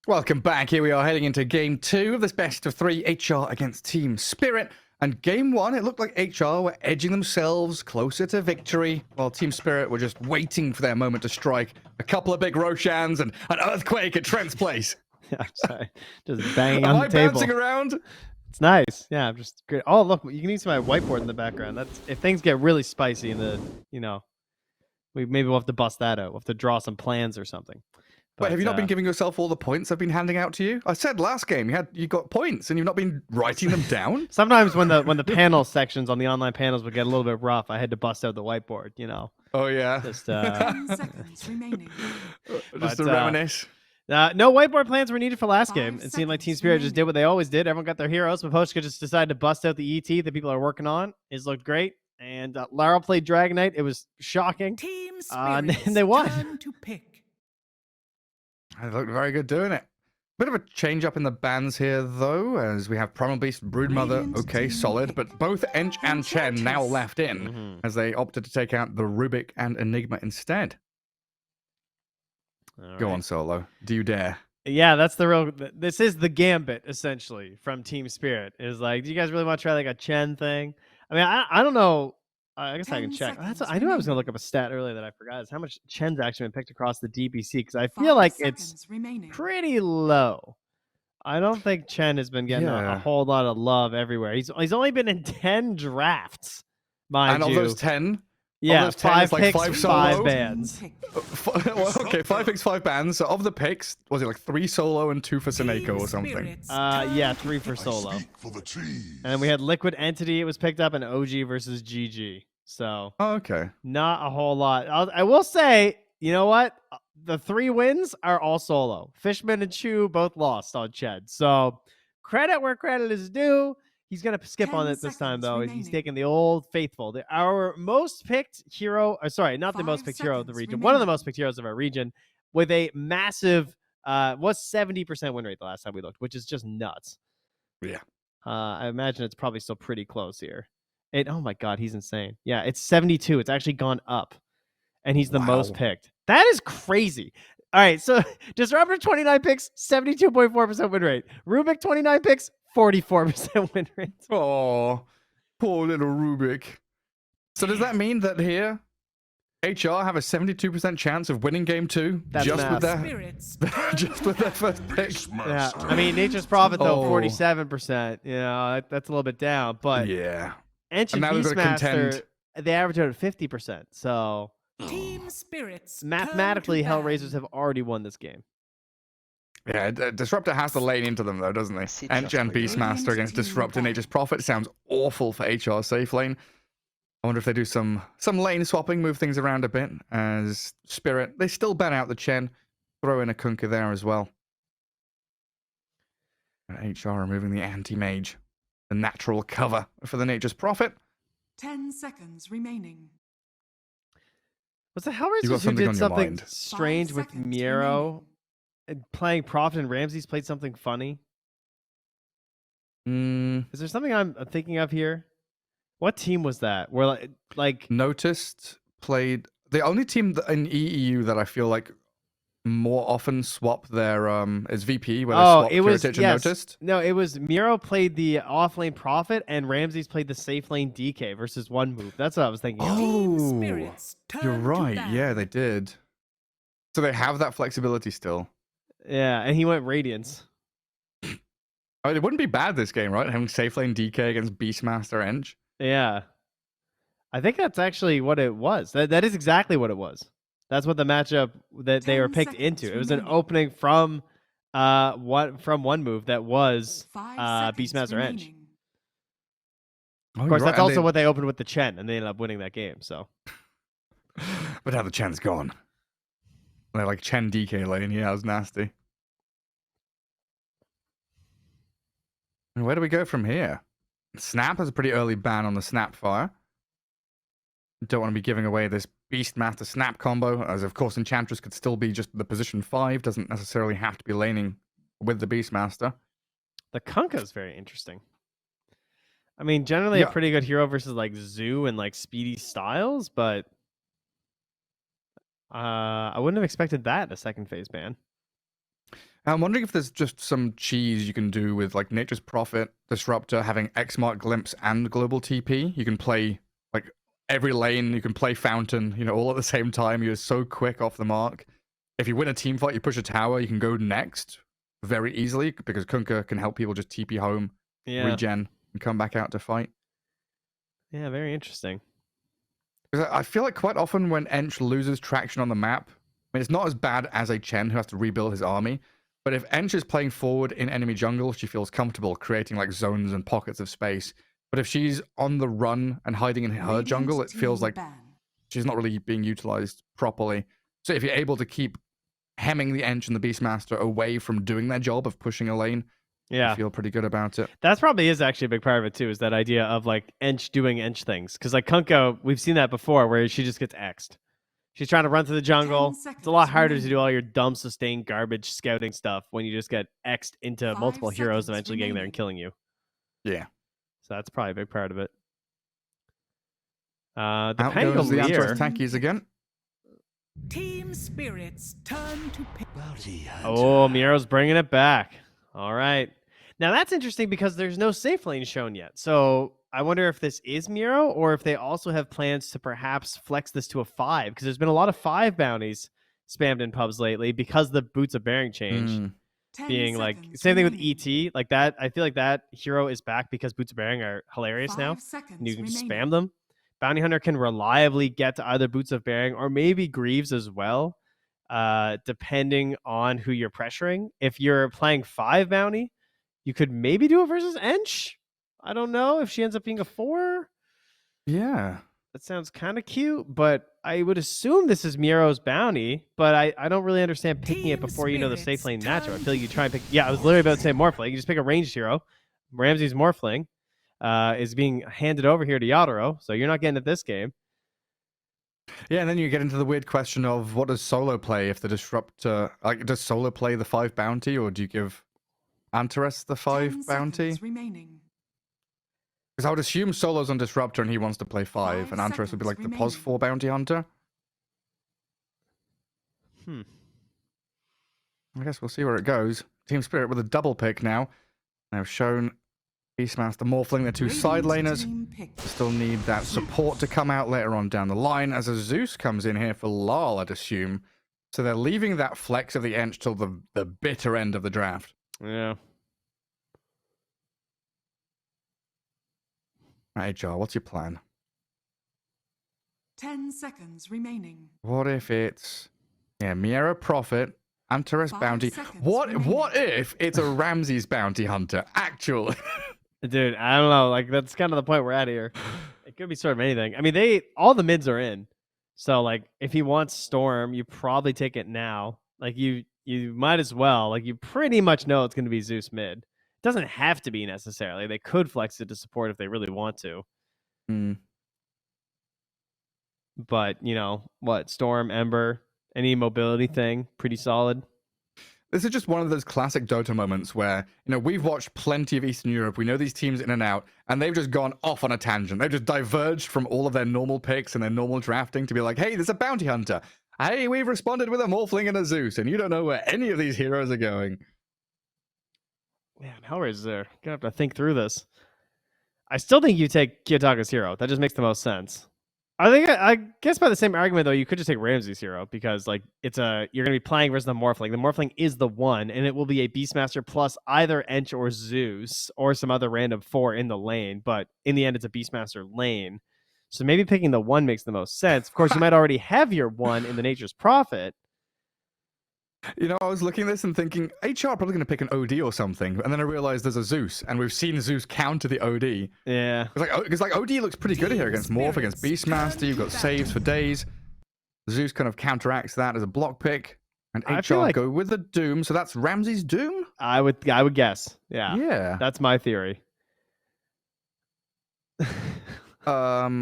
Welcome back. Here we are heading into game 2 of this best of 3 HR against Team Spirit. And game 1, it looked like HR were edging themselves closer to victory, while Team Spirit were just waiting for their moment to strike. A couple of big Roshans and an earthquake at Trent's place. I'm sorry. Just banging on the table. Am I bouncing around? It's nice. Yeah, I'm just good. Oh, look, you can use my whiteboard in the background. That's if things get really spicy in the, maybe we'll have to bust that out. We'll have to draw some plans or something. Wait, have you not been giving yourself all the points I've been handing out to you? I said last game you got points and you've not been writing them down. Sometimes when the panel sections on the online panels would get a little bit rough, I had to bust out the whiteboard. Oh yeah. Just 10 seconds remaining. Just to reminisce. No whiteboard plans were needed for last game. It seemed like Team seconds Spirit just did what they always did. Everyone got their heroes. Maposhka just decided to bust out the ET that people are working on. It looked great. And Lara played Dragon Knight. It was shocking. Team And Spirit's they won. turn to pick. They looked very good doing it. Bit of a change up in the bans here, though, as we have Primal Beast, Broodmother, okay, solid, but both Ench and Chen now left in, as they opted to take out the Rubik and Enigma instead. Go on, Solo. Do you dare? Yeah, that's this is the gambit, essentially, from Team Spirit. Is like, do you guys really want to try like a Chen thing? I mean, I don't know. I guess I can check. I knew I was going to look up a stat earlier that I forgot. Is how much Chen's actually been picked across the DPC, because I feel like it's pretty low. I don't think Chen has been getting a whole lot of love everywhere. He's only been in 10 drafts, mind you. And of those 10, yeah, 5 picks, like 5 5 bans. Well, okay, 5 picks, 5 bans. So of the picks, was it like 3 solo and 2 for Seneko or something? Yeah, 3 for solo. And we had Liquid Entity. It was picked up in OG versus GG. So, okay, not a whole lot. I will say, you know what? The 3 wins are all solo. Fishman and Chu both lost on Ched. So, credit where credit is due. He's going to skip on it this time, though. He's taking the old faithful. Our most picked hero, not the most picked hero of the region, one of the most picked heroes of our region, with a massive, was 70% win rate the last time we looked, which is just nuts. Yeah. I imagine it's probably still pretty close here. Oh my God, he's insane. Yeah, it's 72. It's actually gone up. And he's the most picked. That is crazy. All right, so Disruptor 29 picks, 72.4% win rate. Rubik 29 picks, 44% win rate. Oh, poor little Rubik. So does that mean that here, HR have a 72% chance of winning game 2 with their first pick? Yeah, I mean, Nature's Prophet, though, 47%. That's a little bit down. But yeah. Ancient Beastmaster, they average out at 50%. So Team Spirits mathematically, HellRaisers have already won this game. Yeah, Disruptor has to lane into them, though, doesn't he? Ench and Beastmaster against Disruptor. Nature's Prophet sounds awful for HR safe lane. I wonder if they do some lane swapping, move things around a bit. As Spirit, they still ban out the Chen, throw in a Kunkka there as well. HR removing the anti-mage, the natural cover for the Nature's Prophet. 10 seconds remaining. Was the HellRaisers who did something strange with Miro? Playing Prophet and Ramses played something funny. Is there something I'm thinking of here? What team was that? Where like Noticed played the only team in EEU that I feel like more often swap their is VP where they swap Heritage and Noticed. No, it was Miro played the off lane Prophet and Ramses played the safe lane DK versus one move. That's what I was thinking. Oh, you're right. Yeah, they did. So they have that flexibility still. Yeah, and he went Radiance. Oh, it wouldn't be bad this game, right? Having safe lane DK against Beastmaster Ench. Yeah. I think that's actually what it was. That is exactly what it was. That's what the matchup that they were picked into. It was an opening from one move that was Beastmaster Ench. Of course, that's also what they opened with the Chen, and they ended up winning that game. So, but now the Chen's gone. They're like Chen DK lane. Yeah, it was nasty. And where do we go from here? Snap has a pretty early ban on the Snapfire. Don't want to be giving away this Beastmaster Snap combo, as of course Enchantress could still be just the position 5, doesn't necessarily have to be laning with the Beastmaster. The Kunkka is very interesting. I mean, generally a pretty good hero versus like Zoo and like Speedy Styles, but I wouldn't have expected that in a second phase ban. I'm wondering if there's just some cheese you can do with like Nature's Prophet, Disruptor, having X Mark Glimpse and Global TP. You can play like every lane, you can play Fountain, all at the same time. You're so quick off the mark. If you win a team fight, you push a tower, you can go next very easily because Kunkka can help people just TP home, regen, and come back out to fight. Yeah, very interesting. I feel like quite often when Ench loses traction on the map, I mean, it's not as bad as a Chen who has to rebuild his army, but if Ench is playing forward in enemy jungle, she feels comfortable creating like zones and pockets of space. But if she's on the run and hiding in her jungle, it feels like she's not really being utilized properly. So if you're able to keep hemming the Ench and the Beastmaster away from doing their job of pushing a lane, I feel pretty good about it. That probably is actually a big part of it too, is that idea of like Ench doing Ench things. Because like Kunkka, we've seen that before where she just gets X'd. She's trying to run through the jungle. It's a lot harder to do all your dumb sustained garbage scouting stuff when you just get X'd into multiple heroes eventually getting there and killing you. Yeah. So that's probably a big part of it. The Out goes the Antros Tackies again. Team Spirit's turn to pick. Oh, Miro's bringing it back. All right. Now that's interesting because there's no safe lane shown yet. So I wonder if this is Miro or if they also have plans to perhaps flex this to a 5, because there's been a lot of 5 bounties spammed in pubs lately because the Boots of Bearing change. Being like, same thing with ET, like that. I feel like that hero is back because Boots of Bearing are hilarious now. And you can just spam them. Bounty Hunter can reliably get to either Boots of Bearing or maybe Greaves as well, depending on who you're pressuring. If you're playing 5 bounty, you could maybe do it versus Ench. I don't know if she ends up being a 4. Yeah. That sounds kind of cute, but I would assume this is Miro's bounty, but I don't really understand picking it before you know the safe lane matchup. I feel like you try and pick... Yeah, I was literally about to say Morphling. You just pick a ranged hero. Ramsey's Morphling is being handed over here to Yadoro, so you're not getting it this game. Yeah, and then you get into the weird question of what does Solo play if the Disruptor... Like, does Solo play the 5 bounty, or do you give Antares the 5 bounty? Because I would assume Solo's on Disruptor and he wants to play 5, and Antares would be like the POS 4 bounty hunter. I guess we'll see where it goes. Team Spirit with a double pick now. They've shown Beastmaster Morphling, the 2 side laners. Still need that support to come out later on down the line as a Zeus comes in here for Lal, I'd assume. So they're leaving that flex of the Ench till the bitter end of the draft. Yeah. Right, Jar, what's your plan? 10 seconds remaining. What if it's Miera Prophet, Antares bounty? What if it's a Ramses bounty hunter? Actually. Dude, I don't know. Like, that's kind of the point we're at here. It could be sort of anything. I mean, all the mids are in. So, like, if he wants Storm, you probably take it now. Like, you might as well. Like, you pretty much know it's going to be Zeus mid. It doesn't have to be necessarily. They could flex it to support if they really want to. But, Storm, Ember, any mobility thing, pretty solid. This is just one of those classic Dota moments where, we've watched plenty of Eastern Europe. We know these teams in and out, and they've just gone off on a tangent. They've just diverged from all of their normal picks and their normal drafting to be like, hey, there's a bounty hunter. Hey, we've responded with a Morphling and a Zeus, and you don't know where any of these heroes are going. Man, HellRaisers there. Gonna have to think through this. I still think you take Kiyotaka's hero. That just makes the most sense. I guess by the same argument though, you could just take Ramsey's hero because like you're gonna be playing versus the Morphling. The Morphling is the 1, and it will be a Beastmaster plus either Ench or Zeus or some other random 4 in the lane. But in the end, it's a Beastmaster lane. So maybe picking the 1 makes the most sense. Of course, you might already have your 1 in the Nature's Prophet. I was looking at this and thinking, HR are probably going to pick an OD or something, and then I realized there's a Zeus, and we've seen Zeus counter the OD. Yeah. Because OD looks pretty good here against Morph, against Beastmaster. You've got saves for days. Zeus kind of counteracts that as a block pick, and HR go with the Doom. So that's Ramsey's Doom? I would guess. Yeah. Yeah. That's my theory. But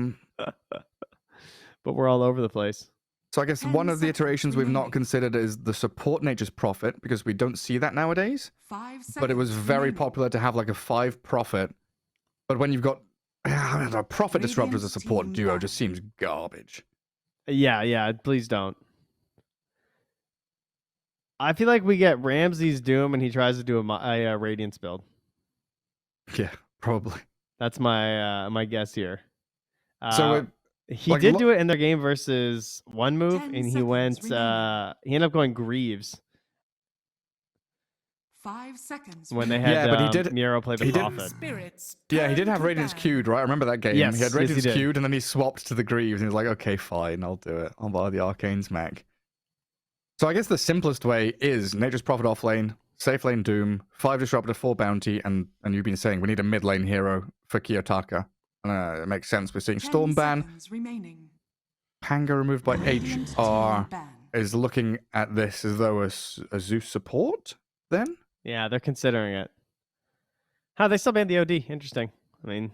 we're all over the place. So I guess one of the iterations we've not considered is the support Nature's Prophet, because we don't see that nowadays. But it was very popular to have like a 5 Prophet. But when you've got a Prophet Disruptor as a support duo, just seems garbage. Yeah, please don't. I feel like we get Ramsey's Doom and he tries to do a Radiance build. Yeah, probably. That's my guess here. So he like, did do it in their game versus one move, 10 and he seconds went. remaining. He ended up going Greaves 5 seconds. when they remaining. had but he did- Miro play the he did- Prophet. Spirits Yeah, he did turn have to Radiance ban. queued, right? I remember that game. Yes, he had yes, he Radiance did. queued, and then he swapped to the Greaves, and he was like, okay, fine, I'll do it. I'll buy the Arcane's mech. So I guess the simplest way is Nature's Prophet off lane, safe lane Doom, 5 Disruptor, 4 Bounty, and you've been saying we need a mid lane hero for Kiyotaka. It makes sense. We're seeing 10 Storm ban. seconds remaining. Panga removed by Radiant HR team ban. is looking at this as though a Zeus support, then? Yeah, they're considering it. How they still banned the OD? Interesting. I mean,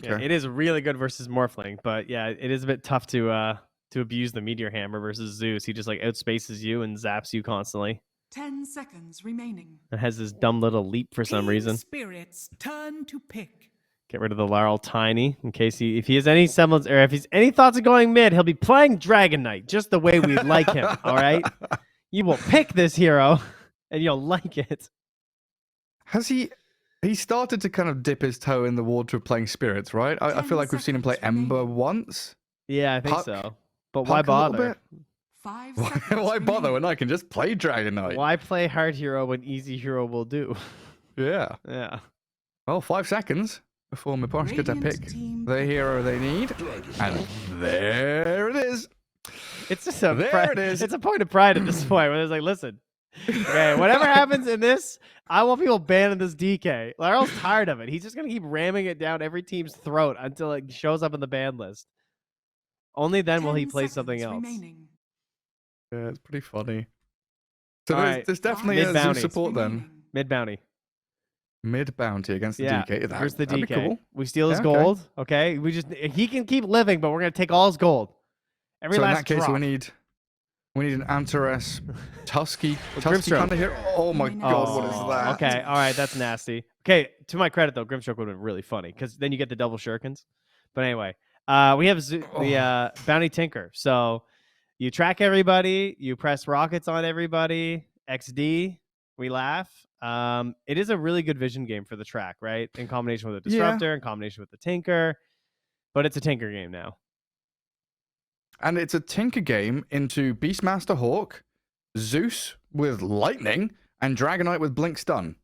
yeah, Okay. it is really good versus Morphling, but yeah, it is a bit tough to abuse the Meteor Hammer versus Zeus. He just like outspaces you and zaps you constantly. 10 seconds remaining. It has this dumb little leap for some Team reason. Spirits turn to pick. Get rid of the Larl Tiny in case if he has any semblance or if he's any thoughts of going mid, he'll be playing Dragon Knight just the way we like him. All right, you will pick this hero and you'll like it. Has he started to kind of dip his toe in the water of playing spirits, right? I 10 feel like we've seen him play seconds Ember remaining. once. Yeah, I think Puck- so. But why Puck a little bother? bit. 5 Why, seconds why bother remaining. when I can just play Dragon Knight? Why play hard hero when easy hero will do? Yeah. Yeah. Well, 5 seconds before Miposh get to Radiant pick team the pick. hero they need. And there it is. It's just a There it is. It's a point of pride at this point where it's like, listen, okay, whatever happens in this, I want people banning this DK. Laryl's tired of it. He's just gonna keep ramming it down every team's throat until it shows up in the ban list. Only then will he 10 play something seconds else. remaining. Yeah, it's pretty funny. So All there's, right. there's definitely Mid a Zeus bounty. support then. Remaining. Mid bounty. Mid bounty against the Yeah. DK. Here's the That'd DK. be cool. We steal his Yeah, okay. gold. Okay. He can keep living, but we're gonna take all his gold. Every So in last that case, drop. we need an Antares Tusky Grimstroke. kind of hero. Oh my god, what is Oh, that? Okay, all right, that's nasty. Okay, to my credit though, Grimstroke would have been really funny because then you get the double shurikens. But anyway, we have the Bounty Tinker. So you track everybody, you press rockets on everybody, XD, we laugh. It is a really good vision game for the track, right? In combination with a Yeah. Disruptor, in combination with the Tinker. But it's a Tinker game now. And it's a Tinker game into Beastmaster Hawk, Zeus with Lightning, and Dragonite with Blink Stun.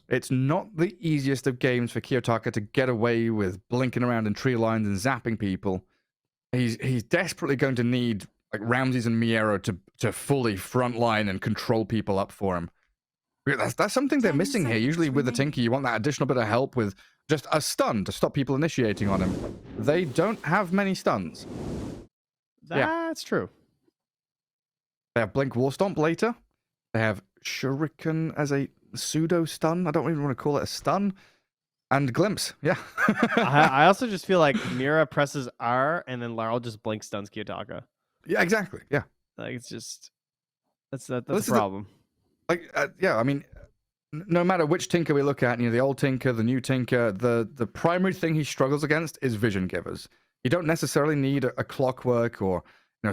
It's not the easiest of games for Kiyotaka to get away with blinking around in tree lines and zapping people. He's desperately going to need like Ramses and Miero to fully frontline and control people up for him. That's something they're 10 missing here. seconds Usually with the remaining. Tinker, you want that additional bit of help with just a stun to stop people initiating on him. They don't have many stuns. That's true. They have Blink Warstomp later. They have Shuriken as a pseudo stun. I don't even want to call it a stun. And Glimpse, yeah. I also just feel like Mira presses R and then Larl just blink stuns Kiyotaka. Yeah, exactly. Yeah. Like it's just that's a This is the- problem. Yeah, I mean, no matter which Tinker we look at, the old Tinker, the new Tinker, the primary thing he struggles against is vision givers. You don't necessarily need a Clockwork or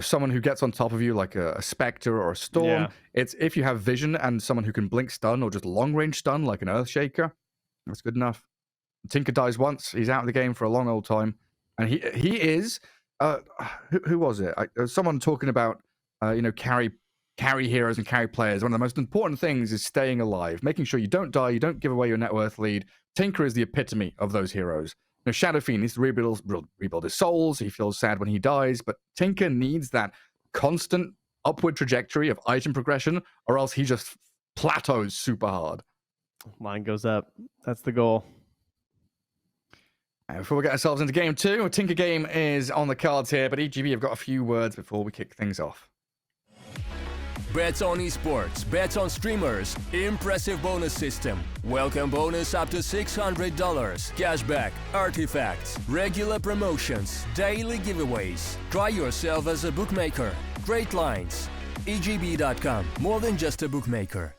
someone who gets on top of you like a Spectre or a Storm. Yeah. It's if you have vision and someone who can blink stun or just long range stun like an Earthshaker, that's good enough. Tinker dies once, he's out of the game for a long old time, and he is who was it? Someone talking about carry heroes and carry players. One of the most important things is staying alive, making sure you don't die, you don't give away your net worth lead. Tinker is the epitome of those heroes. Shadow Fiend needs to rebuild his souls. He feels sad when he dies, but Tinker needs that constant upward trajectory of item progression, or else he just plateaus super hard. Line goes up. That's the goal. And before we get ourselves into game 2, a Tinker game is on the cards here, but EGB have got a few words before we kick things off. Bets on esports, bets on streamers, impressive bonus system. Welcome bonus up to $600. Cashback, artifacts, regular promotions, daily giveaways. Try yourself as a bookmaker. Great lines. EGB.com, more than just a bookmaker.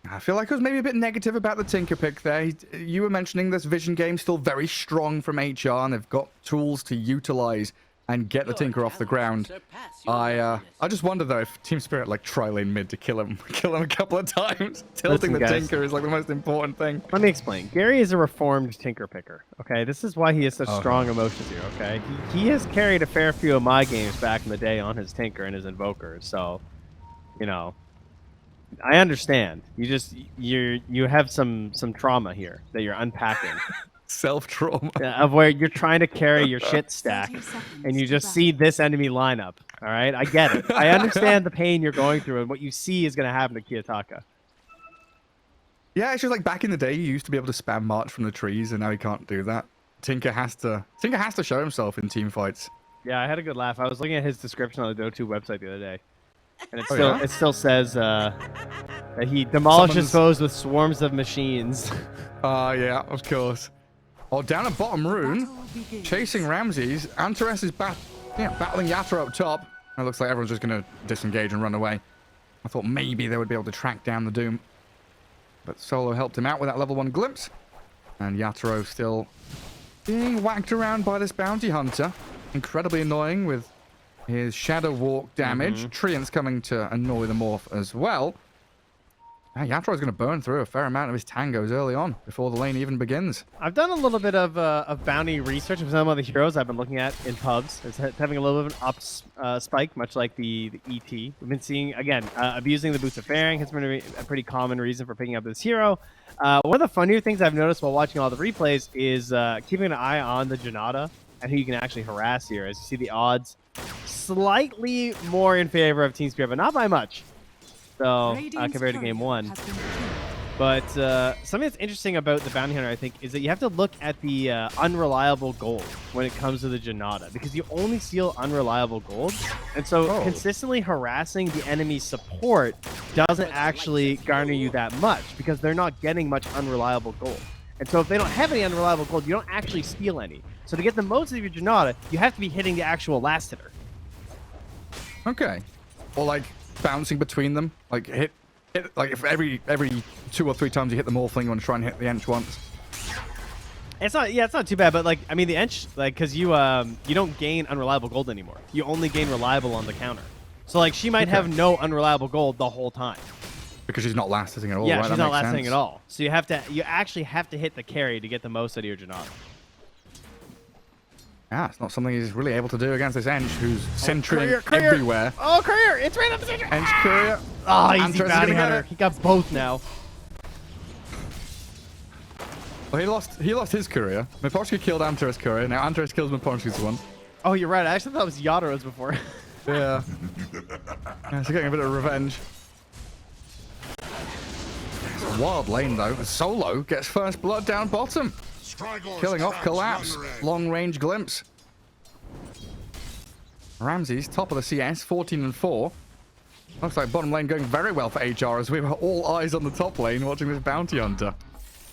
I feel like I was maybe a bit negative about the Tinker pick there. You were mentioning this vision game still very strong from HR, and they've got tools to utilize and get the Tinker off the ground. I just wonder though if Team Spirit like try lane mid to kill him a couple of times. Tilting the guys. Tinker is like the most important thing. Let me explain. Gary is a reformed Tinker picker. Okay, this is why he has such strong emotions here. Okay, he has carried a fair few of my games back in the day on his Tinker and his Invokers. So, you know, I understand. You have some trauma here that you're unpacking. Self-trauma. Of where you're trying to carry your shit stack and you just see this enemy lineup. All right, I get it. I understand the pain you're going through and what you see is going to happen to Kiyotaka. Yeah, it's just like back in the day, you used to be able to spam march from the trees, and now he can't do that. Tinker has to show himself in team fights. Yeah, I had a good laugh. I was looking at his description on the Do2 website the other day, and it still says that he demolishes foes with swarms of machines. Yeah, of course. Oh, down at bottom rune, chasing Ramses. Antares is battling Yatra up top. It looks like everyone's just going to disengage and run away. I thought maybe they would be able to track down the Doom. But Solo helped him out with that level 1 glimpse. And Yatoro still being whacked around by this bounty hunter. Incredibly annoying with his shadow walk damage. Treant's coming to annoy the morph as well. Yatoro's going to burn through a fair amount of his tangos early on before the lane even begins. I've done a little bit of bounty research of some of the heroes I've been looking at in pubs. It's having a little bit of an up spike, much like the ET. We've been seeing, again, abusing the boots of fairing has been a pretty common reason for picking up this hero. One of the funnier things I've noticed while watching all the replays is keeping an eye on the Janata and who you can actually harass here. As you see the odds slightly more in favor of Team Spirit, but not by much. So compared to game 1. But something that's interesting about the bounty hunter, I think, is that you have to look at the unreliable gold when it comes to the Janata, because you only steal unreliable gold, and so consistently harassing the enemy's support doesn't actually garner you that much because they're not getting much unreliable gold. And so if they don't have any unreliable gold, you don't actually steal any. So to get the most of your Janata, you have to be hitting the actual last hitter. Okay. Or like bouncing between them, like hit like if every 2 or 3 times you hit the Morphling, you want to try and hit the Ench once. It's not too bad, but like I mean the Ench, like because you don't gain unreliable gold anymore. You only gain reliable on the counter. So like she might have no unreliable gold the whole time. Because she's not last hitting at all. Yeah, right? she's not last hitting at all. So you actually have to hit the carry to get the most out of your Janata. Yeah, it's not something he's really able to do against this Ench, who's centering everywhere. Oh, courier! It's right up the center. Ench courier. Oh, easy bounty hunter. He got both now. Well, he lost his courier. Miposhki killed Antares' courier. Now Antares kills Miposhki's one. Oh, you're right. I actually thought it was Yadaro's before. Yeah. So getting a bit of revenge. It's a wild lane though. Solo gets first blood down bottom. Killing off Collapse. Long range glimpse. Ramses, top of the CS, 14 and 4. Looks like bottom lane going very well for HR as we were all eyes on the top lane watching this bounty hunter.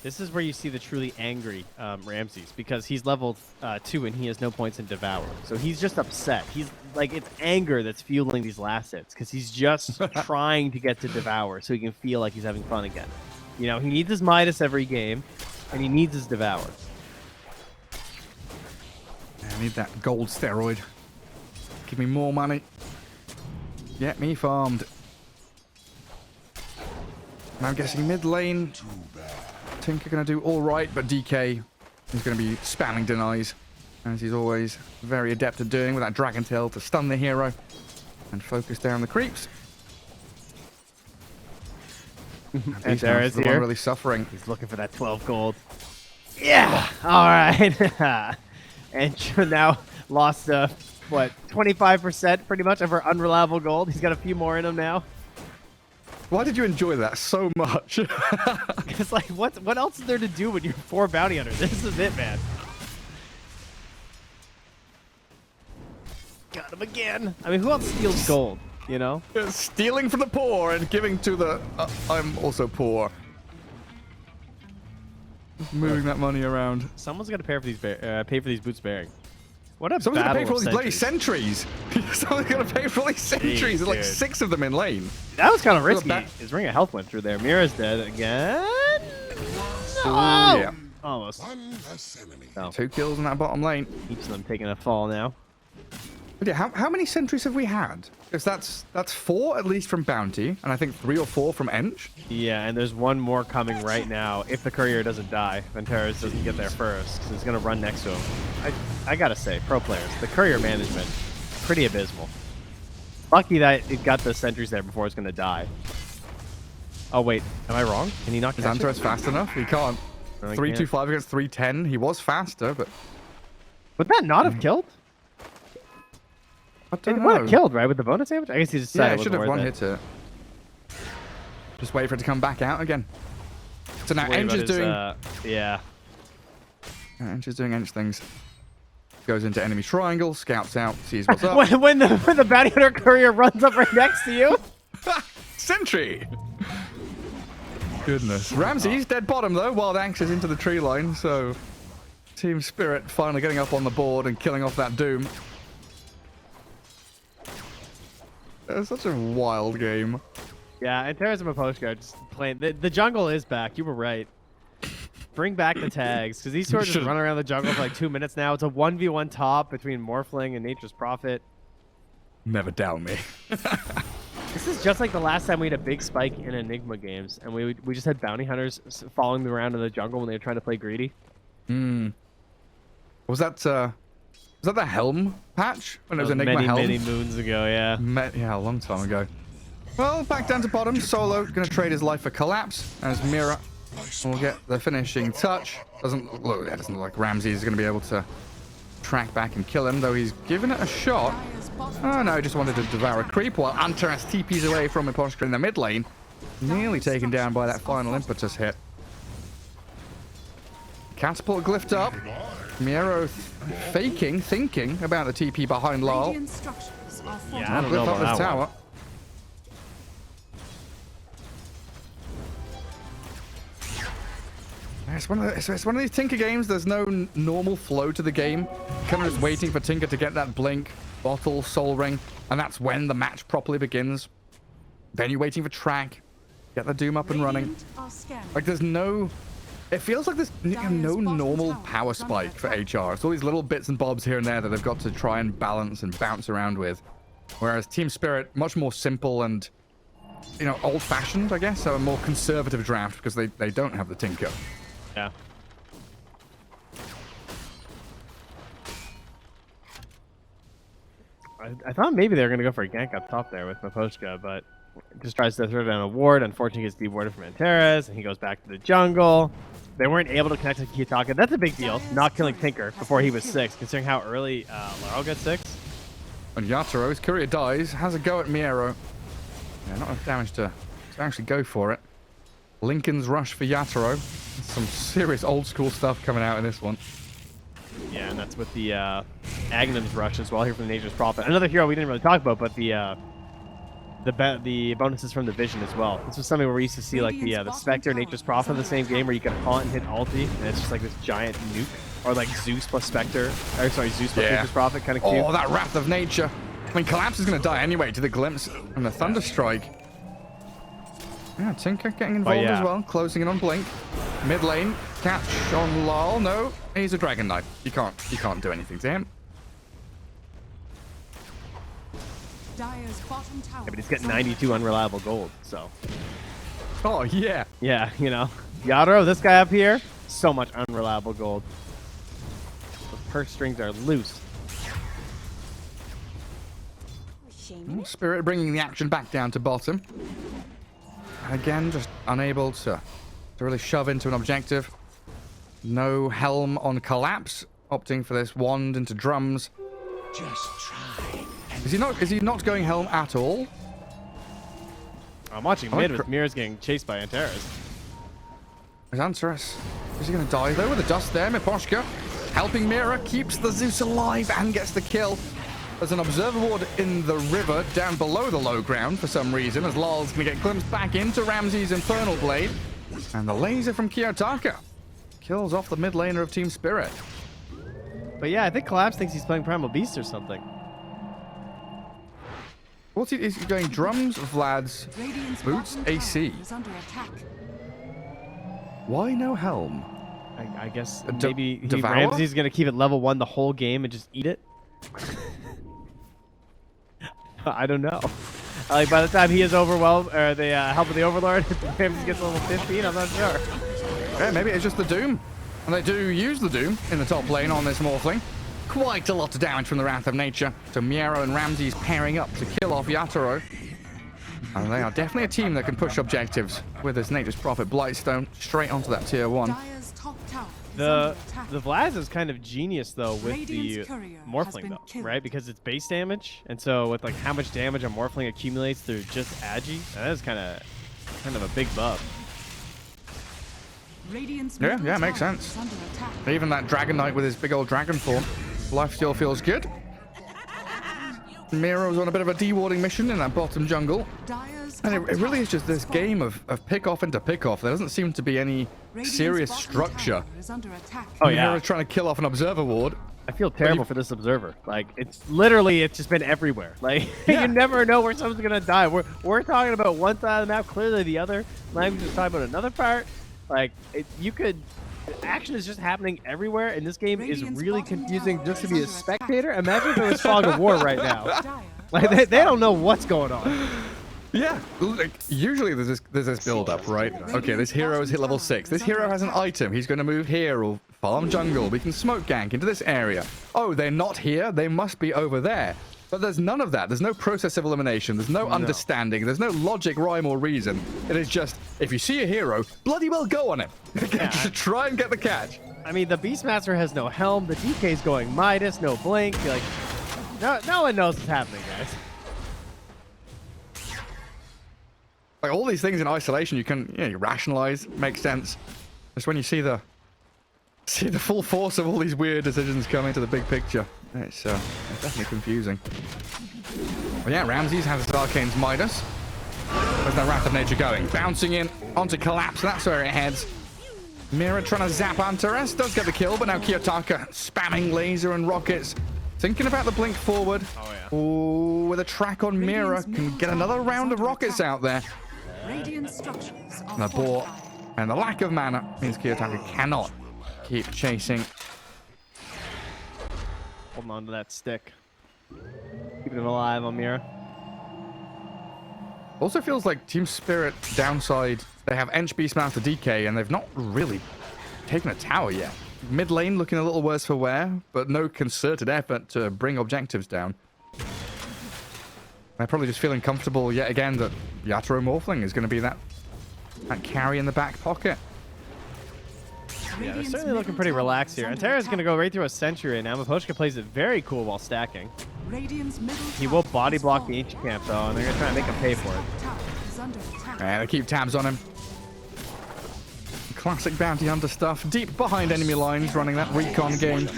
This is where you see the truly angry Ramses, because he's level 2 and he has no points in Devour. So he's just upset. He's like, it's anger that's fueling these last hits, because he's just trying to get to Devour so he can feel like he's having fun again. You know, he needs his Midas every game, and he needs his Devour. I need that gold steroid. Give me more money. Get me farmed. And I'm guessing mid lane. Tinker gonna do all right, but DK is gonna be spamming denies, as he's always very adept at doing with that Dragon Tail to stun the hero and focus down the creeps. And there is the one really suffering. He's looking for that 12 gold. Yeah. All right. And now lost what 25% pretty much of her unreliable gold. He's got a few more in him now. Why did you enjoy that so much? Because like what else is there to do when you're 4 bounty hunters? This is it, man. Got him again. I mean, who else steals gold? You know, stealing from the poor and giving to the I'm also poor. Moving that money around. Someone's got to pay for these boots bearing. What a Someone's battle gonna pay for all of these bloody sentries. Someone's gonna pay for all these sentries. There's like 6 of them in lane. That was kind of risky. His ring of health went through there. Mira's dead again. Oh, yeah. Almost. No. 2 kills in that bottom lane. Keeps them taking a fall now. But yeah, how many sentries have we had? Because that's 4 at least from Bounty, and I think 3 or 4 from Ench. Yeah, and there's one more coming right now if the courier doesn't die. Venteras doesn't get there first, because he's going to run next to him. I got to say, pro players, the courier management, pretty abysmal. Lucky that it got the sentries there before it's going to die. Oh, wait. Am I wrong? Can he not catch Is Antares fast enough? He can't. No, he 325 against 310. He was faster, but... Would that not have killed? I It don't would have know. killed, right? With the bonus damage? I guess he decided Yeah, it it should wasn't have worth one it. hit it. Just wait for it to come back out again. So now Worry Ench about is his, doing... yeah. Ench is doing Ench things. Goes into enemy triangle, scouts out, sees what's up. when the bounty hunter courier runs up right next to you. Sentry! Goodness. Ramsey's dead bottom, though. Wild Axe is into the tree line, so... Team Spirit finally getting up on the board and killing off that Doom. It's such a wild game. Yeah, and Terra's and Maposhka just playing. The jungle is back. You were right. Bring back the tags, because these two are just Should've- running around the jungle for like 2 minutes now. It's a 1v1 top between Morphling and Nature's Prophet. Never doubt me. This is just like the last time we had a big spike in Enigma games, and we just had bounty hunters following them around in the jungle when they were trying to play greedy. Was that the Helm patch? When it was Enigma many, Helm? many moons ago, yeah. Yeah, a long time ago. Well, back down to bottom. Solo going to trade his life for Collapse as Mira will get the finishing touch. Doesn't look like Ramsey is going to be able to track back and kill him, though he's given it a shot. Dire's bottom Oh no, tower he just wanted to devour a creep while Antares TPs away from Imposter in the mid lane. Nearly taken down by that final impetus hit. Catapult glyphed up. Miero thinking about the TP behind Lal. Radiant structures are Yeah, I don't Glyph know up about this that tower. one. It's one of these Tinker games. There's no normal flow to the game. Kind of just waiting for Tinker to get that blink, bottle, soul ring, and that's when the match properly begins. Then you're waiting for track, get the Doom up and running. Radiant are scanning. Like there's no... It feels like there's no normal power spike for HR. It's all these little bits and bobs here and there that they've got to try and balance and bounce around with. Whereas Team Spirit, much more simple and, you know, old-fashioned, I guess. So a more conservative draft because they don't have the Tinker. Yeah. I thought maybe they were going to go for a gank up top there with Maposhka, but just tries to throw down a ward. Unfortunately, gets dewarded from Antares, and he goes back to the jungle. They weren't able to connect to Kiyotaka. That's a big deal, not killing Tinker before he was 6, considering how early Laurel got 6. And Yataro's courier dies, has a go at Miero. Yeah, not enough damage to actually go for it. Lincoln's rush for Yataro. Some serious old school stuff coming out in this one. Yeah, and that's with the Aghanim's rush as well here from Nature's Prophet. Another hero we didn't really talk about, but the bonuses from the Vision as well. This was something where we used to see like the Spectre and Nature's Prophet in the same game where you can haunt and hit ulti, and it's just like this giant nuke. Or like Zeus plus Spectre, or sorry, Zeus plus Nature's Prophet, kind of cute. Oh, that Wrath of Nature. I mean, Collapse is going to die anyway to the Glimpse and the Thunderstrike. Yeah, Tinker getting involved yeah. as well, closing in on Blink. Mid lane, catch on Lal. No, he's a Dragon Knight. You can't do anything to him. Dire's bottom tower Yeah, but he's getting 92 unreliable gold, so. Oh, yeah. Yeah, you know. Yadro, this guy up here, so much unreliable gold. The purse strings are loose. Spirit bringing the action back down to bottom. Again, just unable to really shove into an objective. No Helm on Collapse, opting for this wand into drums. Just try. Is he not going Helm at all? I'm watching I mid like with Mirrors getting chased by Antares. Is Antares? Is he going to die though with the dust there? Miposhka helping Mira, keeps the Zeus alive and gets the kill. There's an observer ward in the river down below the low ground for some reason, as Lal's going to get glimpsed back into Ramsey's Infernal Blade. And the laser from Kiyotaka kills off the mid laner of Team Spirit. But yeah, I think Collapse thinks he's playing Primal Beast or something. What's he? Is he going drums, Vlad's Radiant's boots, bottom AC? tower is under attack. Why no Helm? I guess De- maybe Devour? Ramsey's going to keep it level 1 the whole game and just eat it. I don't know. Like by the time he is overwhelmed, or the help of the Overlord, Ramses gets a level 15. I'm not sure. Yeah, maybe it's just the Doom. And they do use the Doom in the top lane on this Morphling. Quite a lot of damage from the Wrath of Nature. So Miero and Ramses pairing up to kill off Yatoro. And they are definitely a team that can push objectives with this Nature's Prophet Blightstone straight onto that tier 1. Dire's top tower is The under attack. Vlad is kind of genius though with Radiant's the courier has Morphling been though, killed. right? Because it's base damage, and so with like how much damage a Morphling accumulates through just Agi, that is kind of a big buff. Radiant's Yeah, middle yeah, makes tower sense. is under attack. Even that Dragon Knight with his big old dragon form. Life still feels good. Miro's on a bit of a dewarding mission in that bottom jungle. Dire's And top it really tower is just this fallen. game of pick off into pick off. There doesn't seem to be any Radiant's serious bottom structure. tower is under attack. Oh yeah, Miro's trying to kill off an observer ward. I feel terrible for this observer. Like it's just been everywhere. Like Yeah. you never know where someone's gonna die. We're talking about one side of the map, clearly the other. Language is talking about another part. Like action is just happening everywhere, and this game is Radiant's really bottom confusing tower just to is be a under attack. spectator. Imagine if there was fog of war right now. Dire Like they don't know what's going on. Yeah, like usually there's this build up, right? Okay, this hero is hit level 6. This hero has an item. He's going to move here or farm jungle. We can smoke gank into this area. Oh, they're not here. They must be over there. But there's none of that. There's no process of elimination. There's no understanding. There's no logic, rhyme, or reason. It is just, if you see a hero, bloody well go on it. Just try and get the catch. I mean, the Beastmaster has no helm. The DK's going Midas, no blink. Like, no one knows what's happening, guys. Like all these things in isolation, you can you rationalize, make sense. Just when you see the full force of all these weird decisions come into the big picture, it's definitely confusing. But yeah, Ramses has his Arcane's Midas. Where's that Wrath of Nature going? Bouncing in onto Collapse. That's where it heads. Mira trying to zap Antares. Does get the kill, but now Kiyotaka spamming laser and rockets. Thinking about the blink forward. Oh, yeah. Ooh, with a track on Mira. Can get another round of rockets out there. Radiant structures are The bore fortified. and the lack of mana means Kiyotaka cannot keep chasing. Holding on to that stick. Keeping him alive on Mira. Also feels like Team Spirit downside. They have Ench, Beastmaster, DK, and they've not really taken a tower yet. Mid lane looking a little worse for wear, but no concerted effort to bring objectives down. They're probably just feeling comfortable yet again that Yatoro Morphling is going to be that carry in the back pocket. Yeah, they're Radiant's certainly looking middle pretty tower relaxed is here. under Antera's going to attack. go right through a sentry right now. Mapochka plays it very cool while stacking. Radiant's middle He will tower body has block fallen. the ancient camp though, and they're going to try and make him pay for it. Tower is under attack. And they keep tabs on him. Classic bounty hunter stuff. Deep behind enemy lines, running that recon game.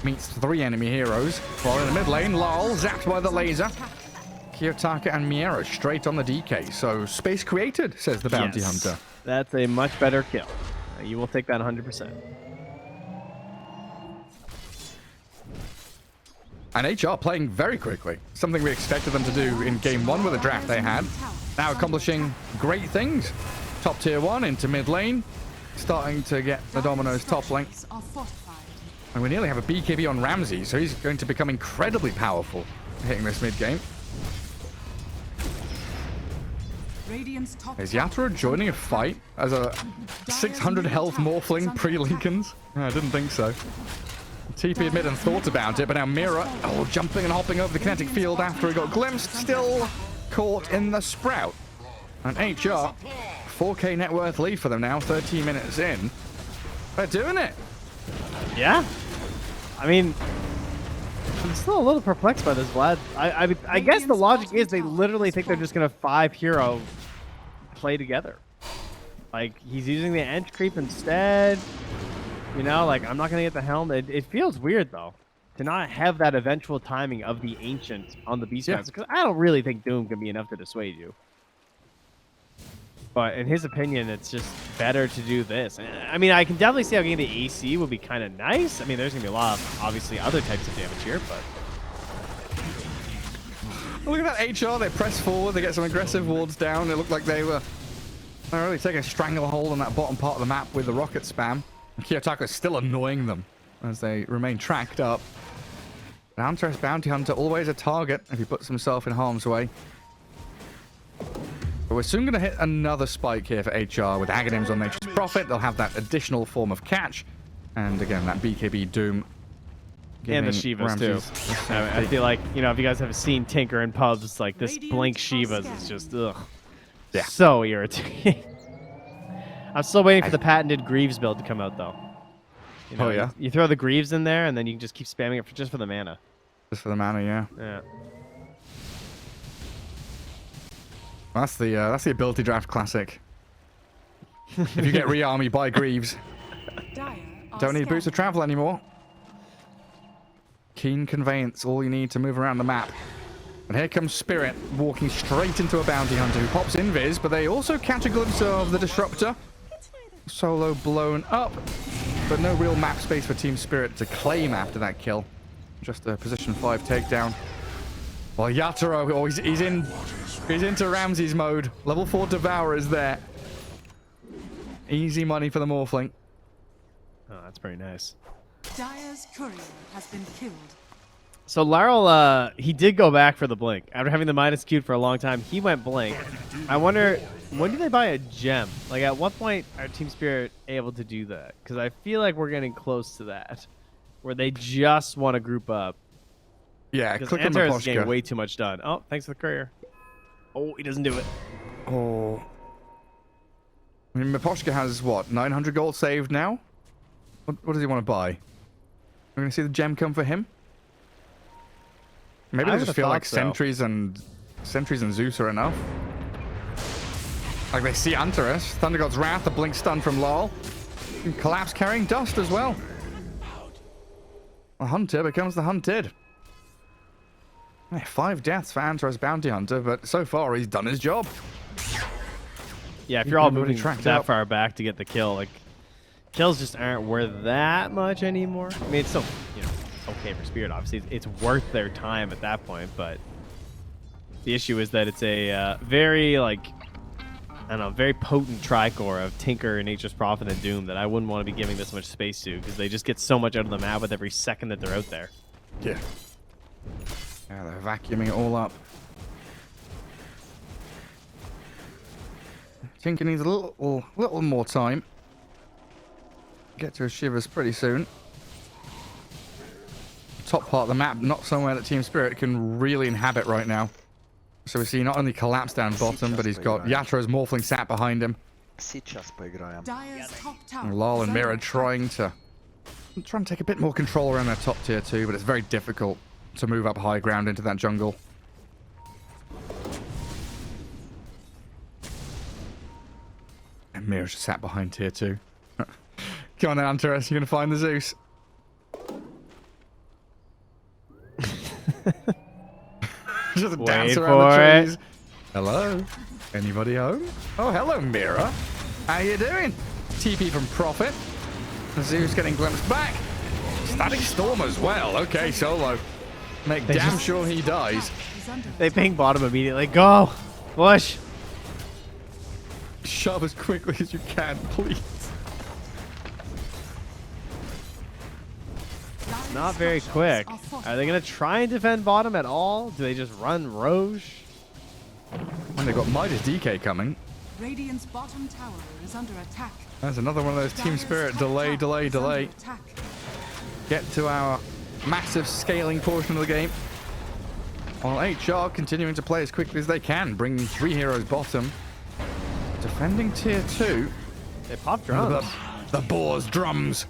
Meets 3 enemy heroes. While in the mid lane, Lal zapped by the laser. Kiyotaka and Miero straight on the DK. So space created, says the bounty Yes. hunter. That's a much better kill. You will take that 100%. And HR playing very quickly. Something we expected them to do in game 1 with the draft they had. Now accomplishing great things. Top tier 1 into mid lane. Starting to get the Domino's top lane. Structures are fortified. And we nearly have a BKB on Ramsey, so he's going to become incredibly powerful hitting this mid game. Radiant's top Is tower Yatoro is joining a under fight as a 600 health Morphling pre-Lincolns? I didn't think so. TP admit and thought about it, but now Mira, jumping and hopping over the kinetic field after he got glimpsed, still caught in the sprout. And HR, 4k net worth lead for them now, 13 minutes in. They're doing it. Yeah. I mean, I'm still a little perplexed by this, Vlad. I guess the logic is they literally think they're just going to 5 hero play together. Like, he's using the Ench creep instead. You know, like, I'm not going to get the helm. It feels weird, though, to not have that eventual timing of the Ancient on the Beastmaster. Because I don't really think Doom can be enough to dissuade you. But in his opinion, it's just better to do this. I mean, I can definitely see how getting the AC would be kind of nice. I mean, there's going to be a lot of, obviously, other types of damage here, but... Look at that HR, they press forward, they get some aggressive wards down. It looked like they were really taking a stranglehold on that bottom part of the map with the rocket spam. And Kiyotaka is still annoying them as they remain tracked up. Hunter's Bounty Hunter, always a target if he puts himself in harm's way. But we're soon going to hit another spike here for HR with Aghanims on Nature's Prophet. They'll have that additional form of catch. And again, that BKB Doom. And the Shivas, too. I feel like, you know, if you guys have seen Tinker in pubs, like this Blink Shivas is just, ugh. Yeah. So irritating. I'm still waiting for the patented Greaves build to come out, though. You know, oh, yeah? You throw the Greaves in there, and then you can just keep spamming it just for the mana. Just for the mana, yeah. Yeah. That's the ability draft classic. If you get rearmy by Greaves, don't need boots of travel anymore. Keen Conveyance, all you need to move around the map. And here comes Spirit, walking straight into a Bounty Hunter who pops Invis, but they also catch a glimpse of the Disruptor. Solo blown up, but no real map space for Team Spirit to claim after that kill. Just a position 5 takedown. Well, Yatoro, oh, he's into Ramses mode. Level 4 Devourer is there. Easy money for the Morphling. Oh, that's pretty nice. Dire's courier has been killed. So Laryl, he did go back for the Blink. After having the minus queued for a long time, he went Blink. I wonder, when do they buy a gem? Like, at what point are Team Spirit able to do that? Because I feel like we're getting close to that, where they just want to group up. Yeah, Because click on Antares is getting Miposhka. way too much done. Oh, thanks for the courier. Oh, he doesn't do it. Oh. I mean, Miposhka has, what, 900 gold saved now? What does he want to buy? We're going to see the gem come for him? Maybe I they just would've feel like thought so. Sentries and Zeus are enough. Like they see Antares. Thunder God's Wrath, the blink stun from Lol. And Collapse carrying dust as well. The Hunter becomes the hunted. 5 deaths for Antares Bounty Hunter, but so far he's done his job. Yeah, if you're all Everybody moving tracked that out. far back to get the kill, like, kills just aren't worth that much anymore. I mean, it's still, you know, okay for Spirit, obviously. It's worth their time at that point, but the issue is that it's a very, like, I don't know, very potent tricore of Tinker, Nature's Prophet, and Doom that I wouldn't want to be giving this much space to, because they just get so much out of the map with every second that they're out there. Yeah. Yeah, they're vacuuming it all up. Tinker needs a little more time. Get to his Shivers pretty soon. Top part of the map, not somewhere that Team Spirit can really inhabit right now. So we see not only Collapse down bottom, but he's got Yatoro's Morphling sat behind him. Dire's top tower. And Lol and is Mira under trying to take a bit more control around their top tier 2, but it's very difficult to move up high ground into that jungle. And Mira's just sat behind tier 2. Come on then, Antares, you're going to find the Zeus. Just a dance Wait around for the it. trees. Hello? Anybody home? Oh, hello, Mira. How you doing? TP from Prophet. Zeus getting glimpsed back. Static Storm as well. Okay, Solo. Make damn sure he dies. is under They ping bottom immediately. Go! Push! Shove as quickly as you can, please. Dire's Not very structures quick. are fortified. Are they going to try and defend bottom at all? Do they just run Roche? And they've got Midas DK coming. Radiant's bottom tower is under attack. That's another one of those Team Dire's Spirit top delay, tower delay, is under delay. attack. Get to our massive scaling portion of the game. While HR continuing to play as quickly as they can, bringing 3 heroes bottom. Defending tier 2. They pop drums. The Boars drums.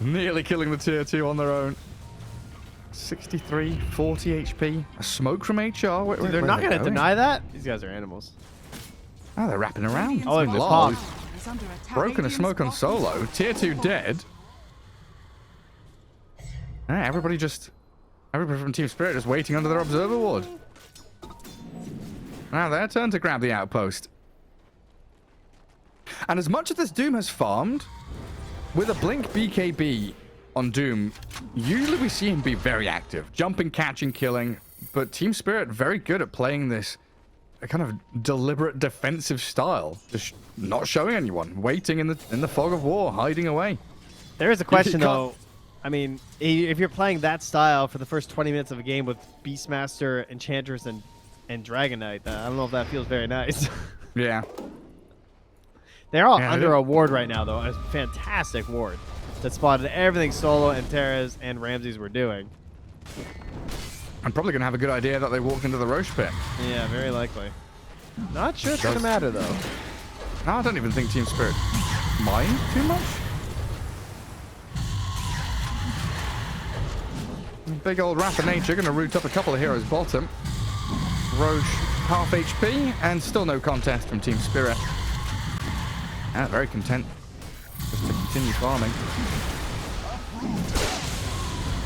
Nearly killing the tier 2 on their own. 63, 40 HP. A smoke from HR. Dude, they're not going to deny that? These guys are animals. Oh, they're wrapping around. Radiant's Oh, they bottom popped. tower is under attack. Broken a Radiant's smoke on bottom Solo. tower Tier 2 is dead. Yeah, everybody from Team Spirit just waiting under their observer ward. Now their turn to grab the outpost. And as much as this Doom has farmed, with a Blink BKB on Doom, usually we see him be very active. Jumping, catching, killing. But Team Spirit very good at playing this kind of deliberate defensive style. Just not showing anyone. Waiting in the fog of war, hiding away. There is a question, You can't- though. I mean, if you're playing that style for the first 20 minutes of a game with Beastmaster, Enchantress, and Dragon Knight, I don't know if that feels very nice. Yeah. They're all under a ward right now, though. A fantastic ward that spotted everything Solo and Terra's and Ramses were doing. I'm probably going to have a good idea that they walked into the Roche pit. Yeah, very likely. Not sure it's going to matter, though. No, I don't even think Team Spirit mind too much. Big old Wrath of Nature going to root up a couple of heroes bottom. Roche half HP and still no contest from Team Spirit. Yeah, very content just to continue farming.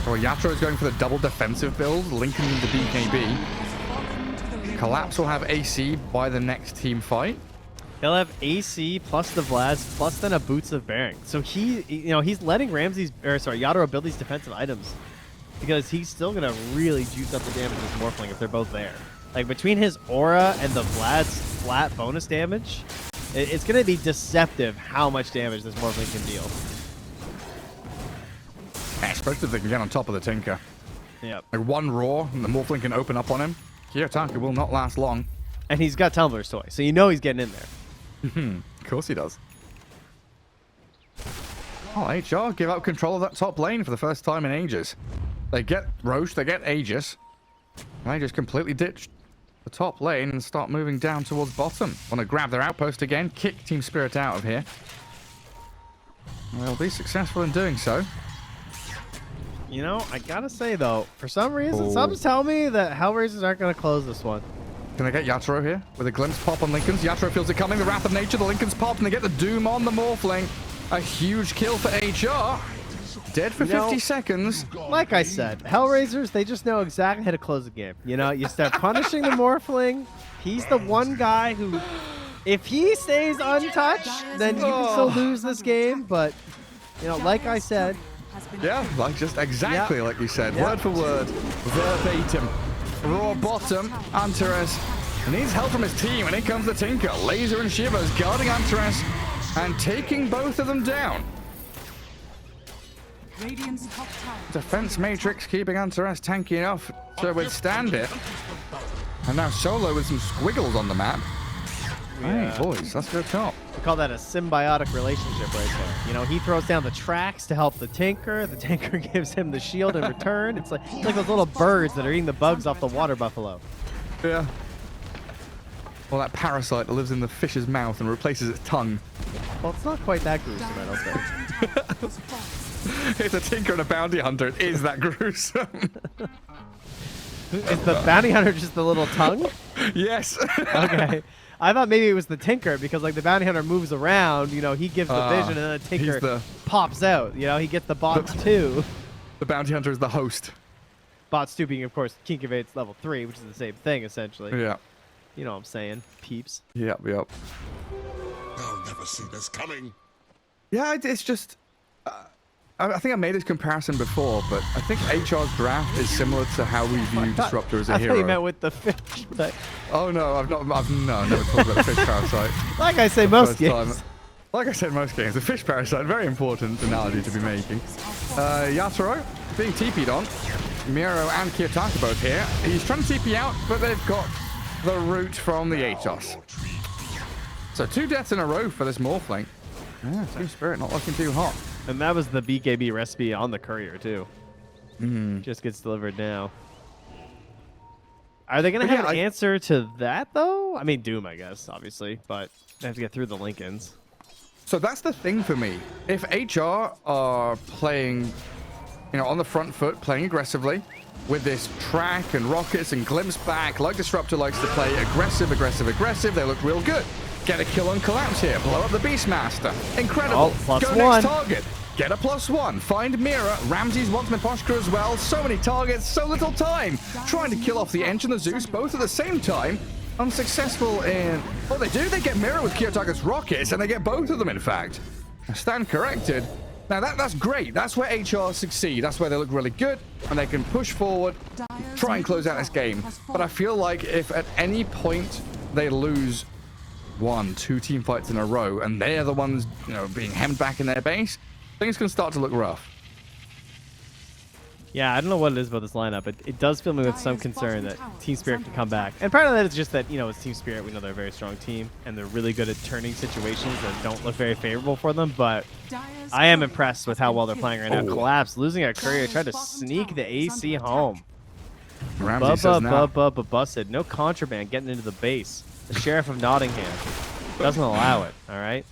Oh, Yatro is going for the double defensive build, linking the BKB. Collapse will have AC by the next team fight. He'll have AC plus the Vlads plus then a Boots of Bearing. So he's letting Yatoro build these defensive items because he's still gonna really juice up the damage with Morphling if they're both there. Like between his aura and the Vlad's flat bonus damage, it's gonna be deceptive how much damage this Morphling can deal. Yeah, especially if they can get on top of the Tinker. Yep. Like one roar and the Morphling can open up on him. Kiyotaka will not last long. And he's got Tumbler's Toy, so you know he's getting in there. Of course he does. Oh, HR give up control of that top lane for the first time in ages. They get Roche, they get Aegis. And they just completely ditched the top lane and start moving down towards bottom. Want to grab their outpost again, kick Team Spirit out of here. And they'll be successful in doing so. You know, I gotta say though, for some reason, some tell me that HellRaisers aren't gonna close this one. Can they get Yatoro here? With a glimpse pop on Lincolns. Yatoro feels it coming. The Wrath of Nature. The Lincolns pop and they get the Doom on the Morphling. A huge kill for HR. Dead for 50 seconds. Like I said, HellRaisers, they just know exactly how to close the game. You know, you start punishing the Morphling. He's the one guy who, if he stays untouched, then you can still lose this game. But, you know, like I said. Yeah, like just exactly like you said. Word for word. Verbatim. Raw bottom. Antares needs help from his team, and in comes the Tinker. Laser and Shivers guarding Antares and taking both of them down. Radiant's top tower. Defense matrix keeping Antares tanky enough to withstand it. And now Solo with some squiggles on the map. Hey, boys, let's go top. We call that a symbiotic relationship right there. You know, he throws down the tracks to help the Tinker gives him the shield in return. It's like those little birds that are eating the bugs off the water buffalo. Yeah. Well, that parasite that lives in the fish's mouth and replaces its tongue. Well, it's not quite that gruesome, I don't think. It's a Tinker and a bounty hunter. It is that gruesome. Is the bounty hunter just the little tongue? Yes. Okay. I thought maybe it was the Tinker because, like, the bounty hunter moves around, you know, he gives the vision and then the Tinker pops out. You know, he gets the bots too. The bounty hunter is the host. Bots 2 being, of course, King of Eight's level 3, which is the same thing, essentially. Yeah. You know what I'm saying, peeps. Yep. They'll never see this coming. Yeah, it's just... I think I made this comparison before, but I think HR's draft is similar to how we view Disruptor as a hero. I thought you meant with the fish. But Oh, no, I've never talked about the fish parasite. like I say, most games. Like I said, most games. The fish parasite, very important analogy to be making. Yatoro being TP'd on. Miro and Kiyotaka both here. He's trying to TP out, but they've got the root from the Atos. So 2 deaths in a row for this Morphling. Yeah, Team Spirit not looking too hot. And that was the BKB recipe on the courier, too. Just gets delivered now. Are they going to have an answer to that, though? I mean, Doom, I guess, obviously. But they have to get through the Lincolns. So that's the thing for me. If HR are playing, on the front foot, playing aggressively, with this track and rockets and glimpse back, like Disruptor likes to play aggressive, they look real good. Get a kill on Collapse here. Blow up the Beastmaster. Incredible. Oh, Go +1. next target. Get a +1. Find Mira. Ramses wants Miposhka as well. So many targets, so little time. Trying to kill off the Ench and the Zeus both at the same time. Unsuccessful in... What they do, they get Mira with Kiyotaka's rockets, and they get both of them, in fact. Stand corrected. Now, that's great. That's where HR succeed. That's where they look really good, and they can push forward, try and close out this game. But I feel like if at any point they lose 1, 2 team fights in a row, and they're the ones, being hemmed back in their base, things can start to look rough. Yeah, I don't know what it is about this lineup. It does fill me with some concern that Team Spirit can come back. And part of that is just that, you know, it's Team Spirit. We know they're a very strong team, and they're really good at turning situations that don't look very favorable for them. But I am impressed with how well they're playing right now. Collapse, losing a courier, tried to sneak the AC home. Ramsey says now. Busted. No contraband getting into the base. The Sheriff of Nottingham doesn't allow it, all right?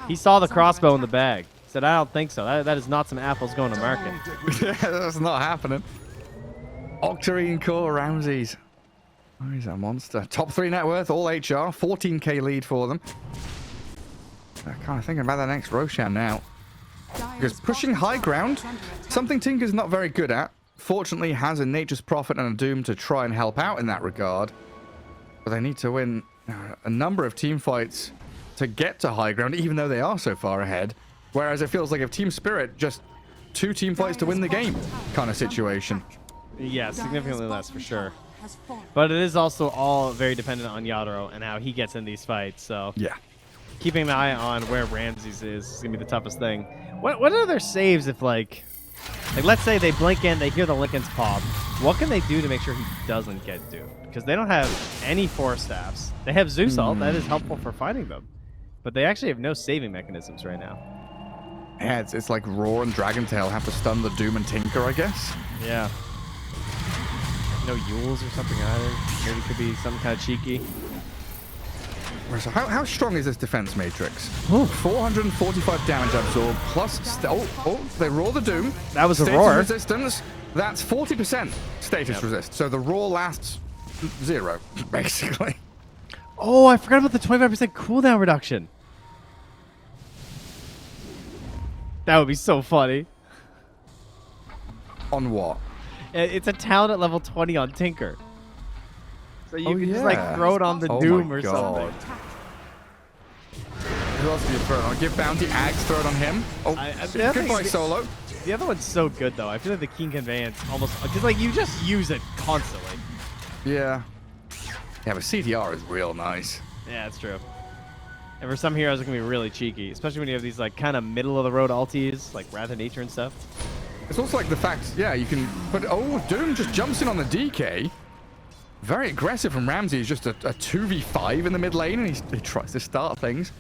He saw the crossbow in the bag. Said, I don't think so. That is not some apples going to market. Yeah, that's not happening. Octarine Core Ramses. Oh, he's a monster. Top 3 net worth, all HR. 14k lead for them. I'm kind of thinking about that next Roshan now. Because pushing high ground, something Tinker's not very good at. Fortunately, has a Nature's Prophet and a Doom to try and help out in that regard. But they need to win a number of team fights to get to high ground, even though they are so far ahead. Whereas it feels like if Team Spirit, just 2 team fights to win the game kind of situation. Yeah, significantly less for sure. But it is also all very dependent on Yadro and how he gets in these fights. So yeah, keeping an eye on where Ramses is going to be the toughest thing. What are their saves if, like let's say they blink in, they hear the Lincolns pop. What can they do to make sure he doesn't get duped? Because they don't have any Force Staffs. They have Zeus Ult. That is helpful for fighting them. But they actually have no saving mechanisms right now. Yeah, it's like Roar and Dragon Tail have to stun the Doom and Tinker, I guess. Yeah. No Yules or something either. Maybe it could be some kind of cheeky. So how strong is this defense matrix? 445 damage absorbed plus... they roar the Doom. That was a status roar. resistance. That's 40% status resist. So the roar lasts 0, basically. Oh, I forgot about the 25% cooldown reduction. That would be so funny. On what? It's a talent at level 20 on Tinker. So you can just like throw it on the Doom or something. Who else do you throw it on? Give Bounty Ags, throw it on him. Goodbye, Solo. The other one's so good though. I feel like the Keen Conveyance almost, because like you just use it constantly. Yeah. Yeah, but CTR is real nice. Yeah, that's true. And for some heroes, it can be really cheeky, especially when you have these like kind of middle of the road ultis, like Wrath of Nature and stuff. It's also like the fact, yeah, you can put. Oh, Doom just jumps in on the DK. Very aggressive from Ramsey. He's just a 2v5 in the mid lane, and he tries to start things.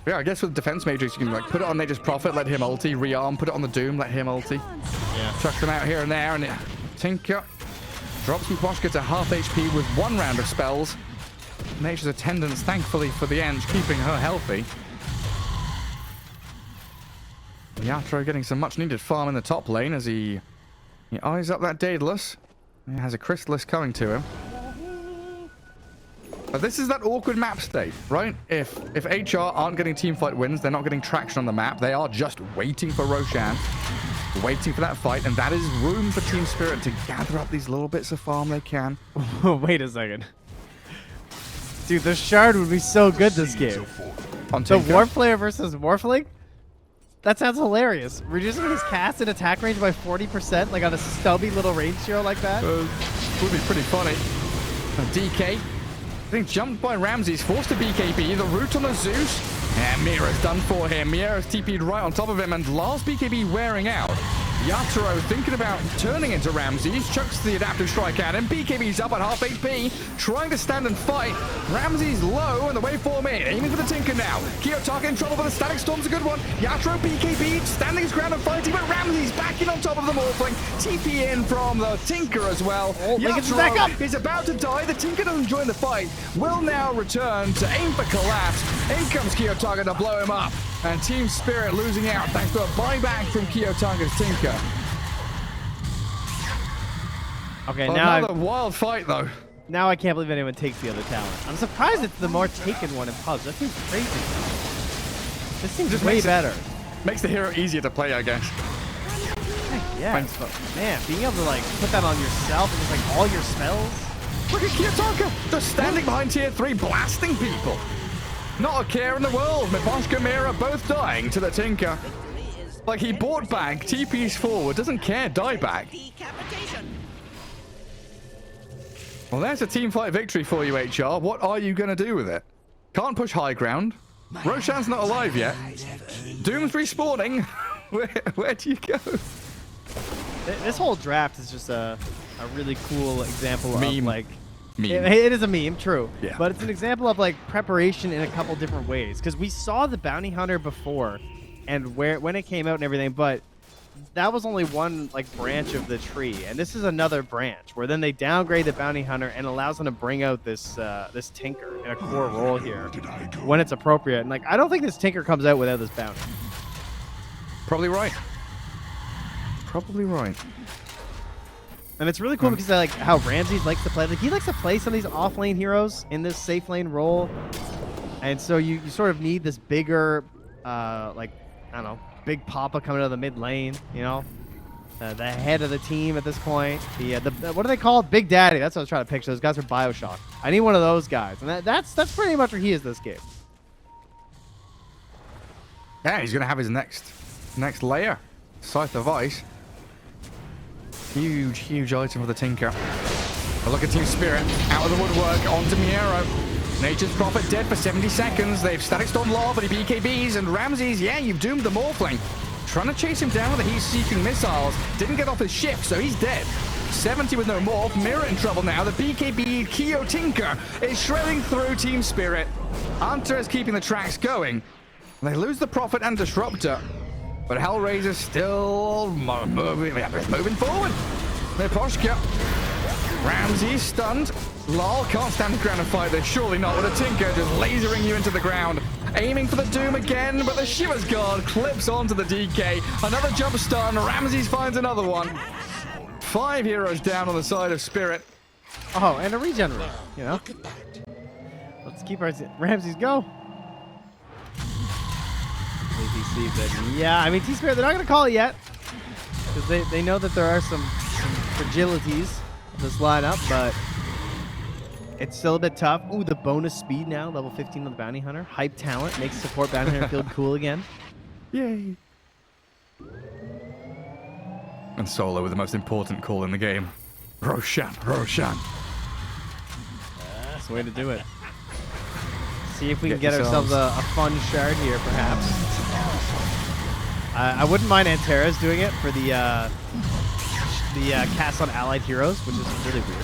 Yeah, I guess with Defense Matrix, you can like put it on Nature's Prophet, let him ulti, rearm, put it on the Doom, let him ulti. Yeah. Chuck them out here and there, and Tinker drops Miposhka to half HP with 1 round of spells. Nature's Attendants, thankfully for the end, keeping her healthy. Yatro getting some much needed farm in the top lane as he eyes up that Daedalus. He has a Chrysalis coming to him. But this is that awkward map state, right? If HR aren't getting teamfight wins, they're not getting traction on the map. They are just waiting for Roshan, waiting for that fight, and that is room for Team Spirit to gather up these little bits of farm they can. Wait a second. Dude, the Shard would be so good this game. The Warp Player versus Morphling? That sounds hilarious. Reducing his cast and attack range by 40%, like on a stubby little range hero like that? Would be pretty funny. DK getting jumped by Ramses, forced to BKB. The root on the Zeus. And Mira's done for him. Mira's TP'd right on top of him, and last BKB wearing out. Yatoro thinking about turning into Ramses, chucks the adaptive strike at him. BKB's up at half HP, trying to stand and fight. Ramses low and the waveform in, aiming for the Tinker now. Kiyotaka in trouble, but the Static Storm's a good one. Yatoro BKB, standing his ground and fighting, but Ramses back in on top of the Morphling. TP in from the Tinker as well. Yatoro is about to die. The Tinker doesn't join the fight. Will now return to aim for Collapse. In comes Kiyotaka to blow him up. And Team Spirit losing out thanks to a buyback from Kiyotaka's Tinker. Okay, well, now another wild fight though. Now I can't believe anyone takes the other talent. I'm surprised it's the more taken one in pubs. That seems crazy. This seems just way better. Makes the hero easier to play, I guess. Heck yeah. Man, being able to like put that on yourself and just like all your spells. Look at Kiyotaka just standing behind tier 3 blasting people. Not a care in the world. Miposhka, Mira both dying to the Tinker. Like he bought back, TP's forward, doesn't care, die back. Well, there's a team fight victory for you, HR. What are you going to do with it? Can't push high ground. Roshan's not alive yet. Doom's respawning. Where do you go? This whole draft is just a really cool example of Meme. like. Meme. It is a meme, true. Yeah. But it's an example of like preparation in a couple different ways. Because we saw the bounty hunter before, and when it came out and everything, but that was only one like branch of the tree, and this is another branch where then they downgrade the bounty hunter and allows them to bring out this this tinker in a core role here when it's appropriate. And like I don't think this tinker comes out without this bounty. Probably right. Probably right. And it's really cool because I like how Ramses likes to play. Like he likes to play some of these off lane heroes in this safe lane role, and so you sort of need this bigger, like I don't know, big Papa coming out of the mid lane. You know, the head of the team at this point. The what are they called? Big Daddy. That's what I was trying to picture. Those guys are BioShock. I need one of those guys, and that's pretty much where he is this game. Yeah, he's gonna have his next layer. Scythe of Ice. Huge item for the Tinker. But look at Team Spirit out of the woodwork onto Miero. Nature's Prophet dead for 70 seconds. They've Static Storm Law for the BKBs, and Ramses, yeah, you've doomed the Morphling. Trying to chase him down with the heat-seeking missiles. Didn't get off his ship, so he's dead. 70 with no morph. Mirror in trouble now. The BKB Kyo Tinker is shredding through Team Spirit. Hunter is keeping the tracks going. They lose the Prophet and Disruptor. But HellRaisers still moving forward. Neposhka. Ramsey stunned. Lol can't stand the ground and fight this. Surely not with a Tinker just lasering you into the ground. Aiming for the Doom again, but the Shiver's Guard clips onto the DK. Another jump stun. Ramses finds another one. 5 heroes down on the side of Spirit. Oh, and a regenerate. You know. Let's keep our Ramses go. APC, but yeah, I mean, T-Spirit, they're not going to call it yet because they know that there are some fragilities of this lineup, but it's still a bit tough. Ooh, the bonus speed now, level 15 on the Bounty Hunter. Hype talent makes support Bounty Hunter feel cool again. Yay. And Solo with the most important call in the game. Roshan. That's the way to do it. See if we can get yourselves ourselves a fun shard here, perhaps. I wouldn't mind Antares doing it for the cast on allied heroes, which is really weird.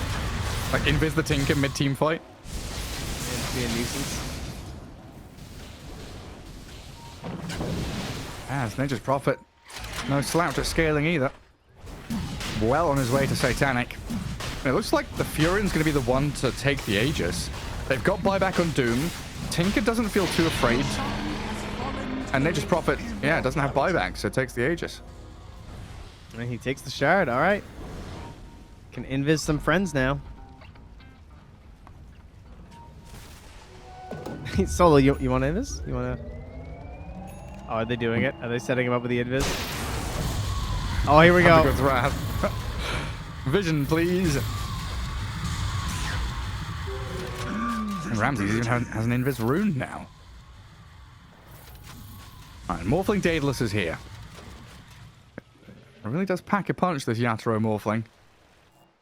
Like invis the Tinker mid-team fight. It'd be a nuisance. As Nature's Prophet, no slouch at scaling either. Well on his way to Satanic. And it looks like the Furin's going to be the one to take the Aegis. They've got buyback on Doom. Tinker doesn't feel too afraid. And Nature's Prophet, yeah, doesn't have buyback, so takes the Aegis. And he takes the shard. All right. Can invis some friends now. Solo, you want to invis? You want to? Oh, are they doing it? Are they setting him up with the invis? Oh, here we go. With Wrath. Vision, please. And Ramses even has an invis rune now. Alright, Morphling Daedalus is here. It really does pack a punch, this Yatoro Morphling.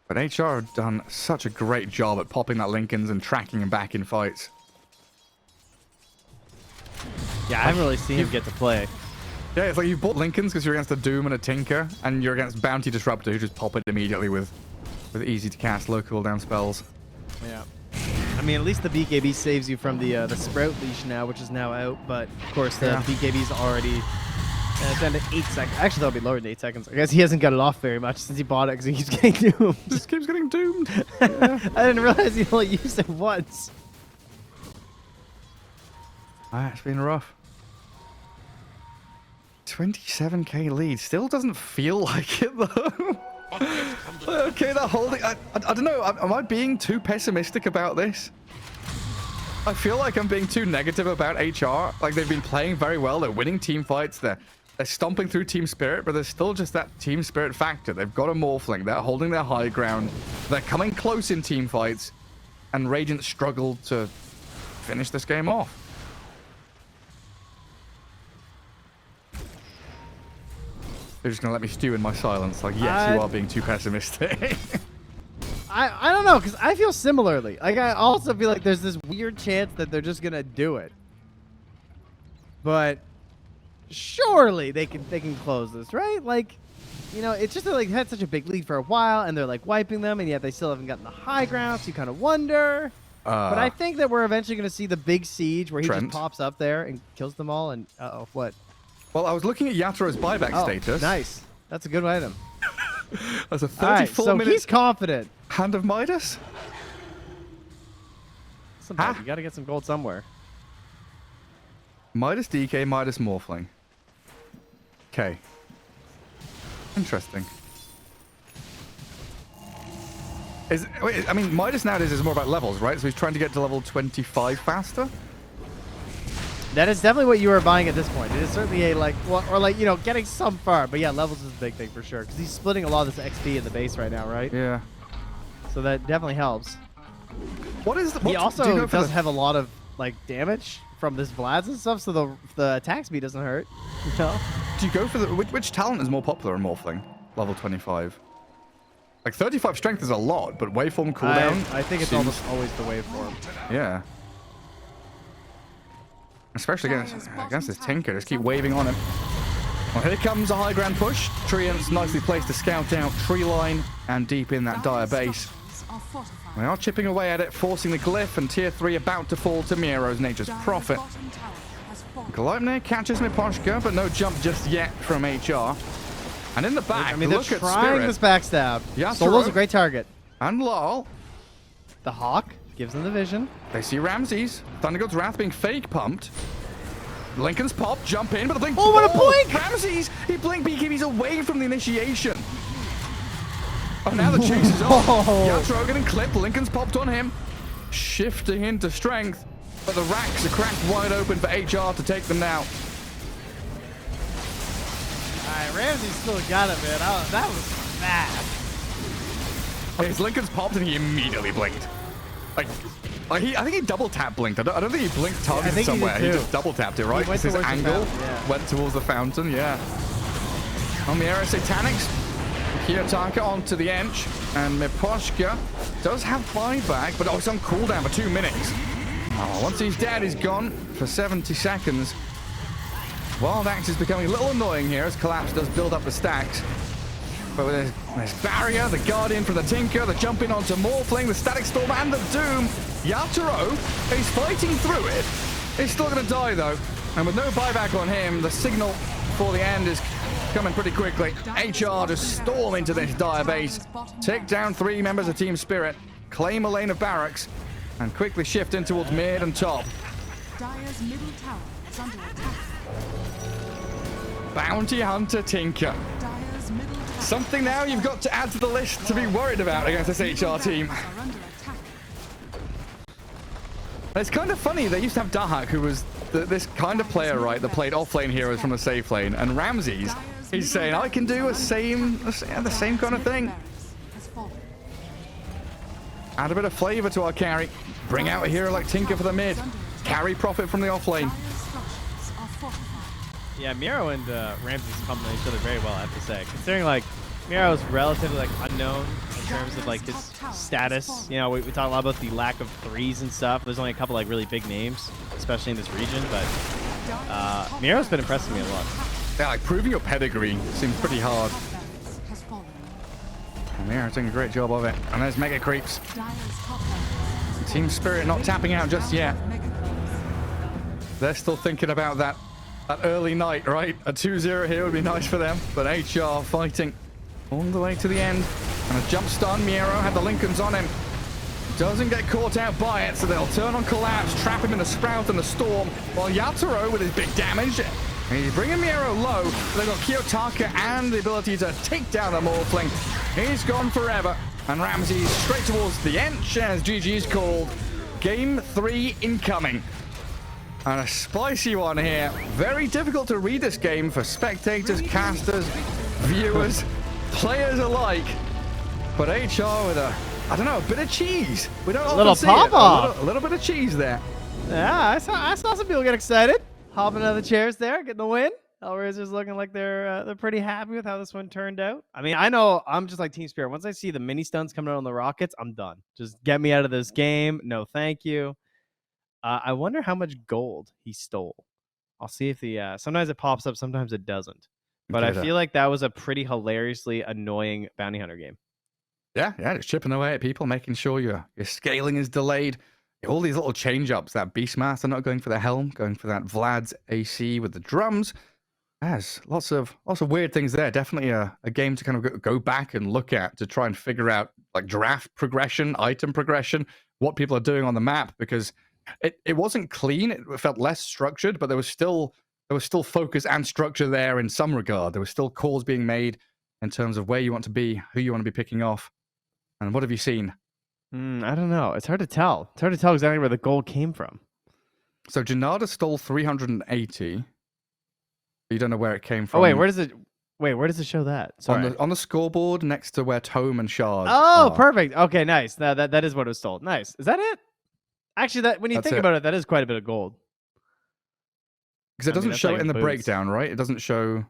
But HR have done such a great job at popping that Lincolns and tracking him back in fights. Yeah, I haven't really seen him get to play. Yeah, it's like you bought Lincolns because you're against a Doom and a Tinker, and you're against Bounty Disruptor who just pop it immediately with easy to cast low cooldown spells. Yeah. I mean, at least the BKB saves you from the Sprout leash now, which is now out. But of course, the BKB's already down to 8 seconds. Actually, that'll be lower than 8 seconds. I guess he hasn't got it off very much since he bought it because he keeps getting doomed. Just keeps getting doomed. Yeah. I didn't realize he only used it once. It's been rough. 27k lead. Still doesn't feel like it, though. Okay, they're holding... I don't know. Am I being too pessimistic about this? I feel like I'm being too negative about HR. Like, they've been playing very well. They're winning team fights. They're stomping through Team Spirit, but there's still just that Team Spirit factor. They've got a Morphling. They're holding their high ground. They're coming close in team fights. And Radiant struggled to finish this game off. They're just going to let me stew in my silence. Like, yes, you are being too pessimistic. I don't know, because I feel similarly. Like, I also feel like there's this weird chance that they're just going to do it. But surely they can close this, right? Like, you know, it's just like had such a big lead for a while, and they're like wiping them, and yet they still haven't gotten the high ground. So you kind of wonder. But I think that we're eventually going to see the big siege where he Trent. just pops up there and kills them all. And what? Well, I was looking at Yaturo's buyback status. Nice. That's a good item. That's a All right, 34 so minute he's confident. Hand of Midas. Sometimes you got to get some gold somewhere. Midas DK, Midas Morphling. Okay. Interesting. I mean, Midas nowadays is more about levels, right? So he's trying to get to level 25 faster? That is definitely what you are buying at this point. It is certainly a, like, well, or like, you know, getting some far. But yeah, levels is a big thing for sure. Because he's splitting a lot of this XP in the base right now, right? Yeah. So that definitely helps. What is the... He also does have a lot of, like, damage from this Vlad's and stuff, so the attack speed doesn't hurt. You know? Do you go for the... Which talent is more popular in Morphling? Level 25. Like, 35 strength is a lot, but waveform cooldown... I think it's seems... almost always the waveform. Yeah. Especially against this Tinker. Just keep waving on him. Well, here comes a high ground push. Treant's nicely placed to scout out tree line and deep in that dire base. They are chipping away at it, forcing the glyph, and tier 3 about to fall to Miro's Nature's Prophet. Gleipnir catches Miposhka, but no jump just yet from HR. And in the back, I mean, they're look at trying Spirit. this backstab. Yatoro. Solo's a great target. And Lol. The Hawk gives them the vision. They see Ramses. Thundergod's Wrath being fake pumped. Lincoln's pop, jump in, but the blink. Oh, what a blink! Ramses! He blinked BKB, he's away from the initiation. Oh, now the chase is on. Yatoro getting clipped. Lincoln's popped on him. Shifting into strength. But the racks are cracked wide open for HR to take them now. Alright, Ramsey still got it, man. That was fast. His Lincoln's popped and he immediately blinked. Like I think he double tap blinked. I don't think he blinked targeted somewhere. He just double tapped it, right? He went His towards the angle fountain, yeah. went towards the fountain, yeah. On the Aero Satanics, Kiyotaka onto the Ench, and Miposhka does have buyback, but it's on cooldown for 2 minutes. Oh, once he's dead, he's gone for 70 seconds. Wild Axe is becoming a little annoying here as Collapse does build up the stacks. But with this barrier, the Guardian from the Tinker, the jumping onto Morphling, the Static Storm, and the Doom. Yatoro is fighting through it. He's still going to die, though. And with no buyback on him, the signal for the end is coming pretty quickly. HR just storm into this dire base, take down 3 members of Team Spirit, claim a lane of barracks, and quickly shift in towards mid and top. Dire's middle tower is under attack. Bounty Hunter Tinker. Dire's middle tower. Something now you've got to add to the list to be worried about against this HR team. Are under attack. It's kind of funny, they used to have Dahak, who was this kind of player, right, that played off-lane heroes from the safe lane, and Ramses, he's saying, I can do the same kind of thing. Has fallen. Add a bit of flavor to our carry. Bring out a hero like Tinker for the mid. Carry profit from the off-lane. Dire's structures are fortified. Yeah, Miro and Ramses complement each other very well, I have to say. Considering, like, Miro's relatively, like, unknown in terms of, like, his status. You know, we talk a lot about the lack of threes and stuff. There's only a couple, like, really big names, especially in this region, but Miro's been impressing me a lot. Yeah, like, proving your pedigree seems pretty hard. Has fallen. And Miro's doing a great job of it. And there's Mega Creeps. Dire's top tower. Team Spirit not tapping out just yet. Mega They're still thinking about that early night, right? A 2-0 here would be nice for them. But HR fighting all the way to the end. And a jump stun. Miro had the Lincolns on him. Doesn't get caught out by it, so they'll turn on Collapse, trap him in the Sprout and the Storm. While Yatoro with his big damage. He's bringing Miro low. They've got Kiyotaka and the ability to take down the Morphling. He's gone forever. And Ramses straight towards the Ench as GG's called. Game 3 incoming. And a spicy one here. Very difficult to read this game for spectators, casters, viewers, players alike. But HR with a bit of cheese. We don't often Little see pop-off. it. A little bit of cheese there. Yeah, I saw some people get excited. Hopping out of the chairs there, getting the win. HellRaisers looking like they're pretty happy with how this one turned out. I mean, I know I'm just like Team Spirit. Once I see the mini stuns coming out on the Rockets, I'm done. Just get me out of this game. No, thank you. I wonder how much gold he stole I'll see if the sometimes it pops up, sometimes it doesn't. But I Okay, feel like that was a pretty hilariously annoying bounty hunter game. Yeah, just chipping away at people, making sure your scaling is delayed. All these little change-ups, that Beastmaster not going for the helm, going for that Vlad's AC with the drums. There's lots of weird things there. Definitely a game to kind of go back and look at to try and figure out like draft progression, item progression, what people are doing on the map, because it wasn't clean. It felt less structured, but there was still focus and structure there in some regard. There was still calls being made in terms of where you want to be, who you want to be picking off. And what have you seen? I don't know. It's hard to tell. It's hard to tell exactly where the gold came from. So Janada stole 380. You don't know where it came from. Oh wait, where does it show that? Sorry. On the scoreboard next to where Tome and Shard Oh, are. perfect. Okay, nice. That is what was stole. Nice. Is that it? Actually, that when you That's think it. about it, that is quite a bit of gold. Because it I mean, doesn't that's show like it in the boots. breakdown, right? It doesn't show.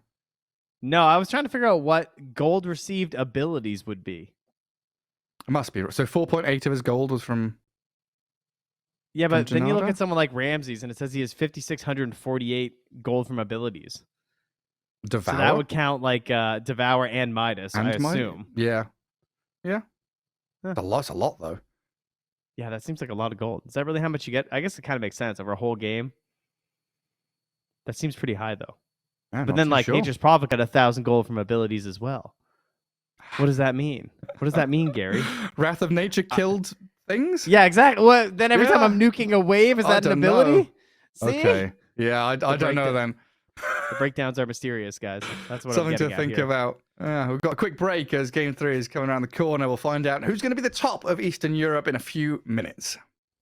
No, I was trying to figure out what gold received abilities would be. It must be. So 4.8 of his gold was from. Yeah, but then you look Janada? at someone like Ramses, and it says he has 5,648 gold from abilities. Devour. So that would count like Devour and Midas, I assume. Yeah. Huh. It's a lot though. Yeah, that seems like a lot of gold. Is that really how much you get? I guess it kind of makes sense over a whole game. That seems pretty high though. Yeah, But not then too like sure. Nature's Prophet got 1,000 gold from abilities as well. What does that mean? What does that mean, Gary? Wrath of Nature killed things. Yeah, exactly. What? Then every time Yeah. I'm nuking a wave, is I that an don't know. ability? See? Okay. Yeah, I don't know then. The breakdowns are mysterious, guys. That's what Something I'm to getting at think here. about. We've got a quick break as Game 3 is coming around the corner. We'll find out who's going to be the top of Eastern Europe in a few minutes.